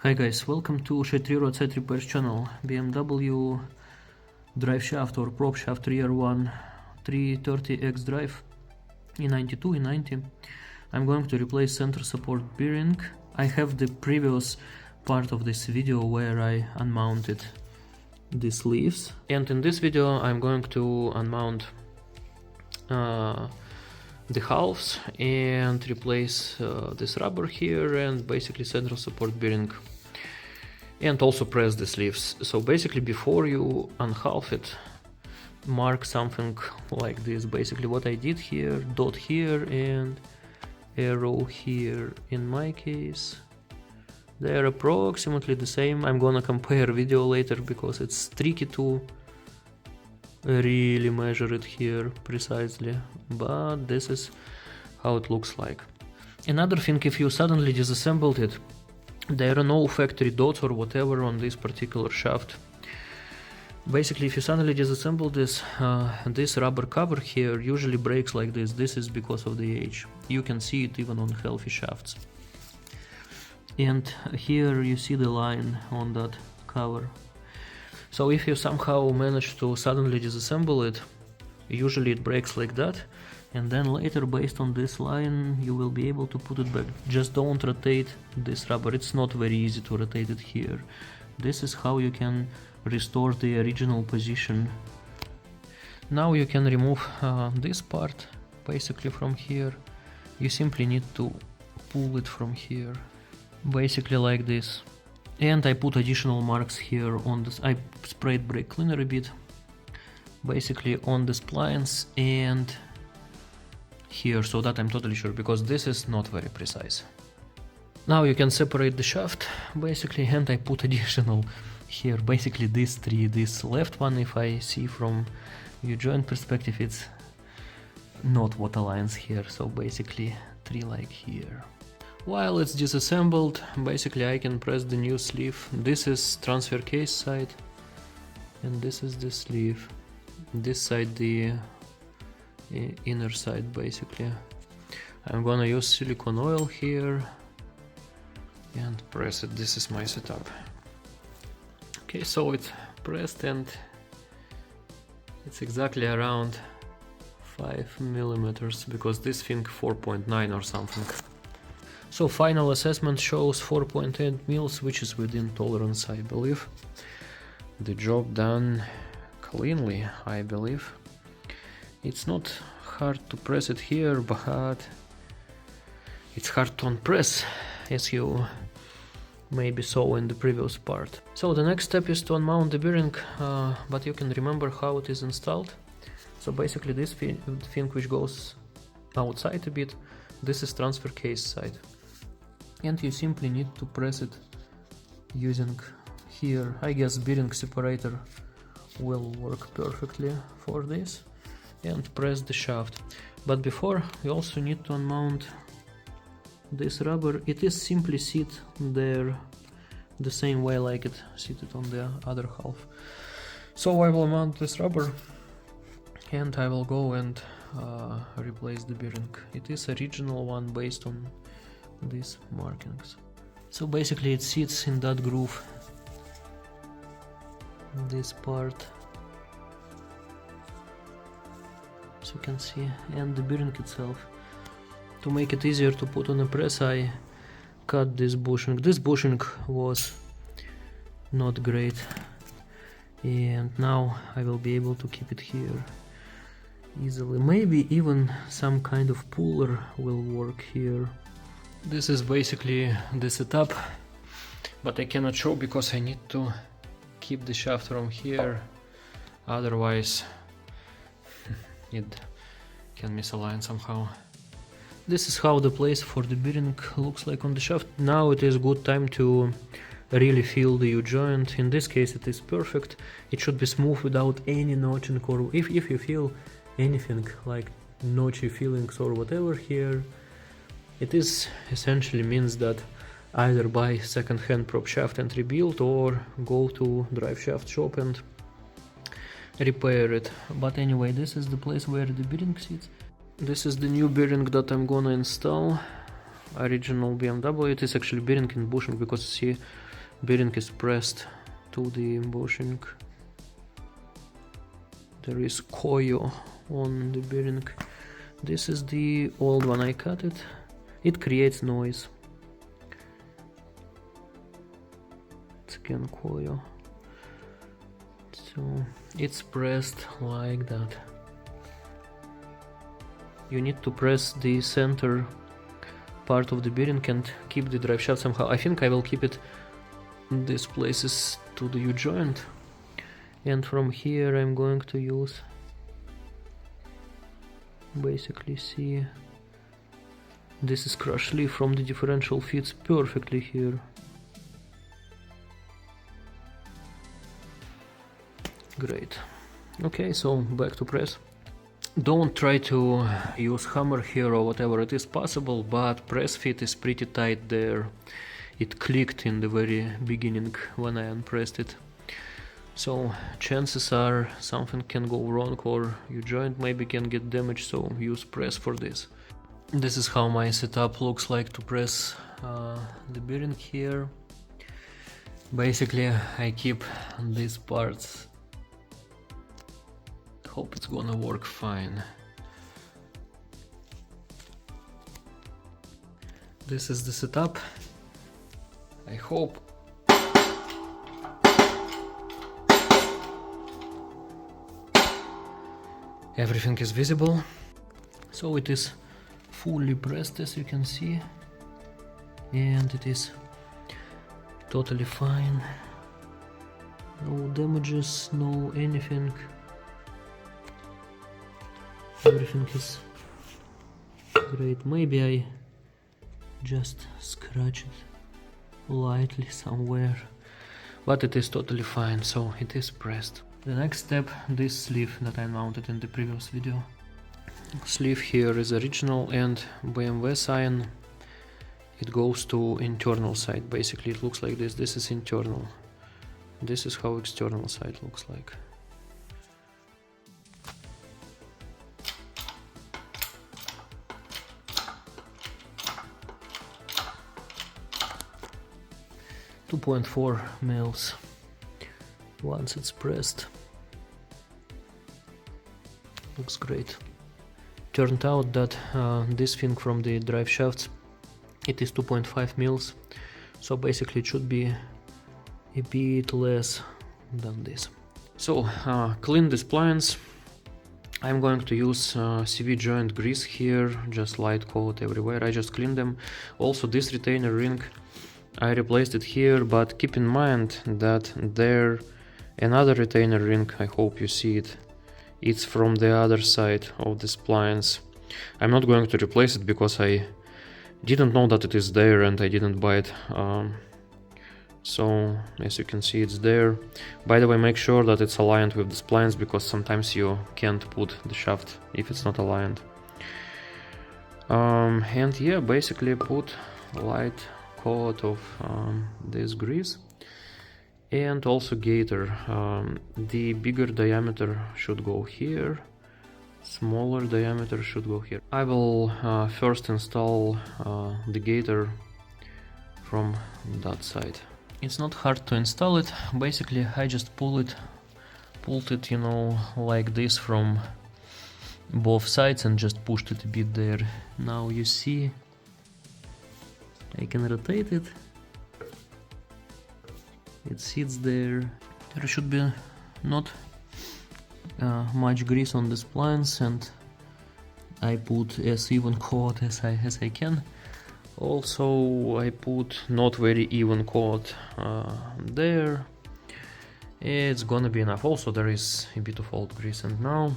Hi guys, welcome to Shetri Roadside Repairs channel. BMW Driveshaft or Propshaft rear one 330X drive E92, E90. I'm going to replace center support bearing. I have the previous part of this video where I unmounted the sleeves, and in this video I'm going to unmount the halves and replace this rubber here and basically central support bearing, and also press the sleeves. So basically before you unhalf it, mark something like this. Basically what I did here, dot here and arrow here. In my case they are approximately the same. I'm gonna compare video later because it's tricky to really measure it here precisely, but this is how it looks like. Another thing, if you suddenly disassembled it, there are no factory dots or whatever on this particular shaft. Basically if you suddenly disassemble this, this rubber cover here usually breaks like this. This is because of the age. You can see it even on healthy shafts. And here you see the line on that cover. So if you somehow manage to suddenly disassemble it, usually it breaks like that, and then later based on this line you will be able to put it back. Just don't rotate this rubber, it's not very easy to rotate it here. This is how you can restore the original position. Now you can remove this part basically from here. You simply need to pull it from here, basically like this. And I put additional marks here on this. I sprayed brake cleaner a bit, basically on the splines and here, so that I'm totally sure, because this is not very precise. Now you can separate the shaft basically, and I put additional here, basically these three. This left one, if I see from U-joint perspective, it's not what aligns here, so basically three like here. While it's disassembled, basically I can press the new sleeve. This is transfer case side and this is the sleeve. This side the inner side basically. I'm gonna use silicone oil here and press it. This is my setup. Okay, so it's pressed and it's exactly around 5 millimeters, because this thing 4.9 or something. So final assessment shows 4.8 mils, which is within tolerance, I believe. The job done cleanly, I believe. It's not hard to press it here, but it's hard to unpress, as you maybe saw in the previous part. So the next step is to unmount the bearing, but you can remember how it is installed. So basically this thing which goes outside a bit, this is transfer case side. And you simply need to press it using here. I guess bearing separator will work perfectly for this, and press the shaft. But before, you also need to unmount this rubber. It is simply sit there the same way like it seated on the other half. So I will mount this rubber and I will go and replace the bearing. It is original one based on these markings. So basically it sits in that groove, this part, so you can see, and the bearing itself. To make it easier to put on a press, I cut this bushing. This bushing was not great, and now I will be able to keep it here easily. Maybe even some kind of puller will work here. This is basically the setup, but I cannot show because I need to keep the shaft from here, otherwise it can misalign somehow. This is how the place for the bearing looks like on the shaft. Now it is good time to really feel the U-joint. In this case it is perfect. It should be smooth without any notching, or if you feel anything like notchy feelings or whatever here, it is essentially means that either buy second-hand Propshaft and rebuild, or go to Driveshaft shop and repair it. But anyway, this is the place where the bearing sits. This is the new bearing that I'm gonna install. Original BMW. It is actually bearing and bushing, because you see bearing is pressed to the bushing. There is coil on the bearing. This is the old one, I cut it. It creates noise. It's again coil. So it's pressed like that. You need to press the center part of the bearing and keep the drive shaft somehow. I think I will keep it in these places to the U-joint, and from here I'm going to use, basically, see, this is crush sleeve from the differential, fits perfectly here. Great. Okay, so back to press. Don't try to use hammer here or whatever, it is possible, but press fit is pretty tight there. It clicked in the very beginning when I unpressed it. So chances are something can go wrong, or your joint maybe can get damaged, so use press for this. This is how my setup looks like to press the bearing here. Basically I keep these parts. Hope it's gonna work fine. This is the setup. I hope. Everything is visible. So it is fully pressed, as you can see, and it is totally fine. No damages, no anything. Everything is great. Maybe I just scratch it lightly somewhere, but it is totally fine, so it is pressed. The next step, this sleeve that I mounted in the previous video. Sleeve here is original and BMW sign. It goes to internal side. Basically it looks like this. This is internal. This is how external side looks like. .4 mils once it's pressed. Looks great. Turned out that this thing from the drive shafts, it is 2.5 mils, so basically it should be a bit less than this. So clean the splines. I'm going to use CV joint grease here, just light coat everywhere. I just cleaned them. Also this retainer ring, I replaced it here, but keep in mind that there another retainer ring, I hope you see it, it's from the other side of the splines. I'm not going to replace it because I didn't know that it is there and I didn't buy it. So as you can see, it's there. By the way, make sure that it's aligned with the splines, because sometimes you can't put the shaft if it's not aligned. And yeah, basically put light coat of this grease, and also gator. The bigger diameter should go here, smaller diameter should go here. I will first install the gator from that side. It's not hard to install it. Basically I just pulled it, you know, like this from both sides and just pushed it a bit there. Now you see I can rotate it. It sits there. There should be not much grease on the splines, and I put as even coat as I can. Also I put not very even coat there. It's gonna be enough. Also there is a bit of old grease, and now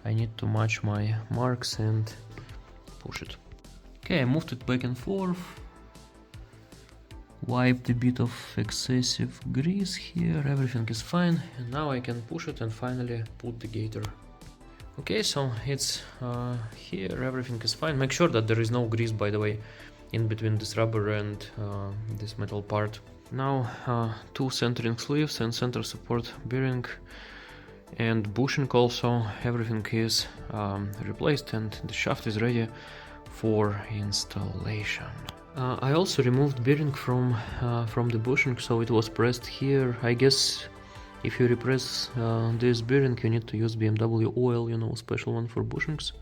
I need to match my marks and push it. Okay, I moved it back and forth, wiped a bit of excessive grease here, everything is fine, and now I can push it and finally put the gator. Okay, so it's here, everything is fine. Make sure that there is no grease, by the way, in between this rubber and this metal part. Now two centering sleeves and center support bearing and bushing also, everything is replaced and the shaft is ready for installation. I also removed bearing from the bushing, so it was pressed here. I guess if you repress this bearing, you need to use BMW oil, you know, special one for bushings.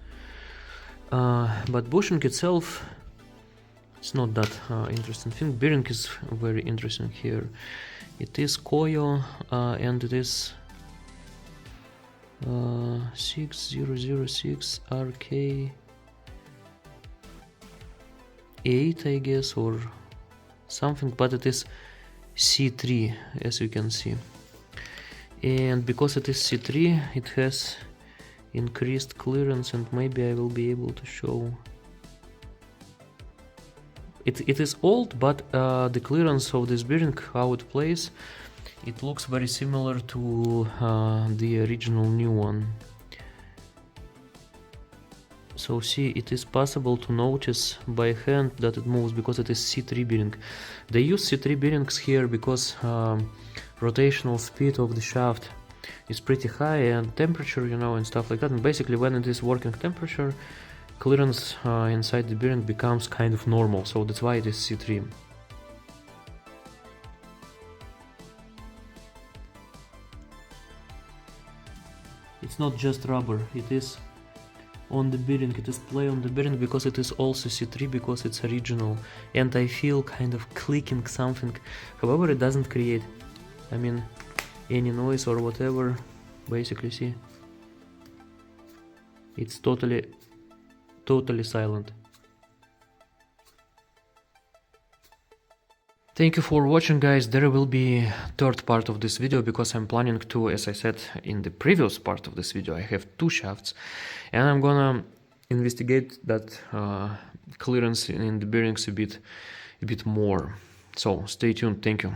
But bushing itself, it's not that interesting thing. Bearing is very interesting here. It is Koyo and it is 6006 RK 8, I guess, or something, but it is C3, as you can see. And because it is C3, it has increased clearance, and maybe I will be able to show. It is old, but the clearance of this bearing, how it plays, it looks very similar to the original new one. So see, it is possible to notice by hand that it moves because it is C3 bearing. They use C3 bearings here because rotational speed of the shaft is pretty high, and temperature, you know, and stuff like that. And basically when it is working temperature, clearance inside the bearing becomes kind of normal, so that's why it is C3. It's not just rubber, it is on the bearing, it is play on the bearing because it is also C3, because it's original, and I feel kind of clicking something. However, it doesn't create, I mean, any noise or whatever. Basically, see, it's totally silent. Thank you for watching, guys. There will be third part of this video because I'm planning to, as I said in the previous part of this video, I have 2 shafts and I'm gonna investigate that clearance in the bearings a bit more. So stay tuned. Thank you.